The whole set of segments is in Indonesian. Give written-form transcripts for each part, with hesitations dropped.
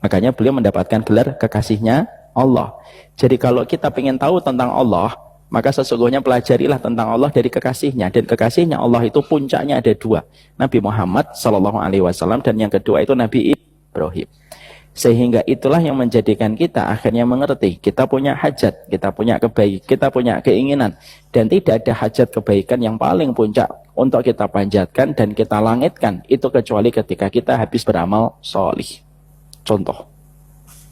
Makanya beliau mendapatkan gelar kekasihnya Allah. Jadi kalau kita ingin tahu tentang Allah, maka sesungguhnya pelajarilah tentang Allah dari kekasihnya. Dan kekasihnya Allah itu puncaknya ada dua, Nabi Muhammad SAW, dan yang kedua itu Nabi Ibrahim. Sehingga itulah yang menjadikan kita akhirnya mengerti kita punya hajat, kita punya kebaikan, kita punya keinginan, dan tidak ada hajat kebaikan yang paling puncak untuk kita panjatkan dan kita langitkan itu kecuali ketika kita habis beramal solih. Contoh,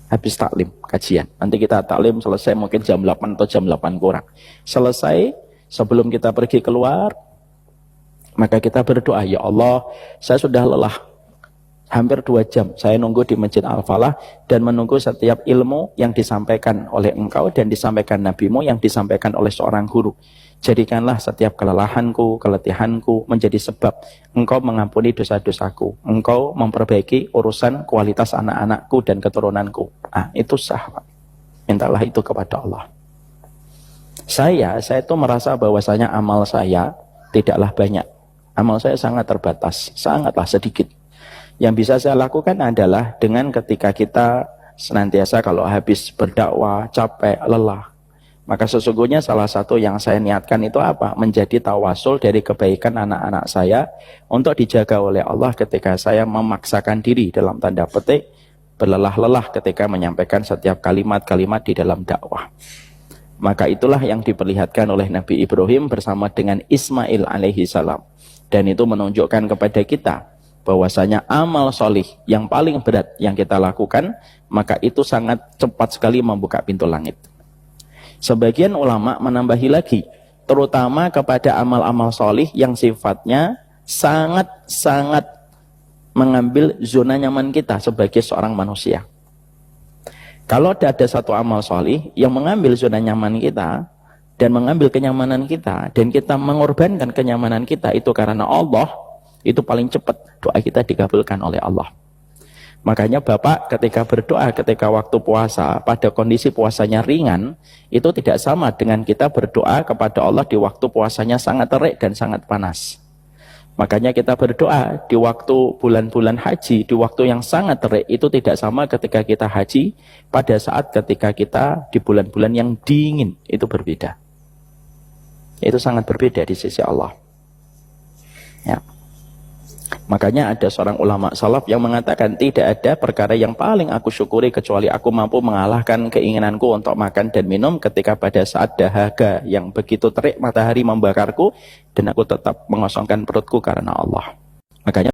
habis taklim kajian, nanti kita taklim selesai mungkin jam 8 atau jam 8 kurang, selesai, sebelum kita pergi keluar maka kita berdoa, ya Allah, saya sudah lelah hampir 2 jam saya nunggu di Masjid Al-Falah dan menunggu setiap ilmu yang disampaikan oleh engkau dan disampaikan nabimu yang disampaikan oleh seorang guru. Jadikanlah setiap kelelahanku, keletihanku menjadi sebab engkau mengampuni dosa-dosaku, engkau memperbaiki urusan kualitas anak-anakku dan keturunanku. Itu sah, Pak. Mintalah itu kepada Allah. Saya itu merasa bahwasanya amal saya tidaklah banyak, amal saya sangat terbatas, sangatlah sedikit. Yang bisa saya lakukan adalah dengan ketika kita senantiasa kalau habis berdakwah, capek, lelah, maka sesungguhnya salah satu yang saya niatkan itu apa? Menjadi tawasul dari kebaikan anak-anak saya untuk dijaga oleh Allah ketika saya memaksakan diri dalam tanda petik berlelah-lelah ketika menyampaikan setiap kalimat-kalimat di dalam dakwah. Maka itulah yang diperlihatkan oleh Nabi Ibrahim bersama dengan Ismail alaihi salam. Dan itu menunjukkan kepada kita bahwasanya amal solih yang paling berat yang kita lakukan, maka itu sangat cepat sekali membuka pintu langit. Sebagian ulama menambahi lagi, terutama kepada amal-amal solih yang sifatnya sangat-sangat mengambil zona nyaman kita sebagai seorang manusia. Kalau ada satu amal solih yang mengambil zona nyaman kita dan mengambil kenyamanan kita, dan kita mengorbankan kenyamanan kita itu karena Allah, itu paling cepat doa kita dikabulkan oleh Allah. Makanya Bapak ketika berdoa ketika waktu puasa pada kondisi puasanya ringan, itu tidak sama dengan kita berdoa kepada Allah di waktu puasanya sangat terik dan sangat panas. Makanya kita berdoa di waktu bulan-bulan haji, di waktu yang sangat terik, itu tidak sama ketika kita haji pada saat ketika kita di bulan-bulan yang dingin, itu berbeda. Itu sangat berbeda di sisi Allah. Ya. Makanya ada seorang ulama salaf yang mengatakan tidak ada perkara yang paling aku syukuri kecuali aku mampu mengalahkan keinginanku untuk makan dan minum ketika pada saat dahaga yang begitu terik matahari membakarku dan aku tetap mengosongkan perutku karena Allah. Makanya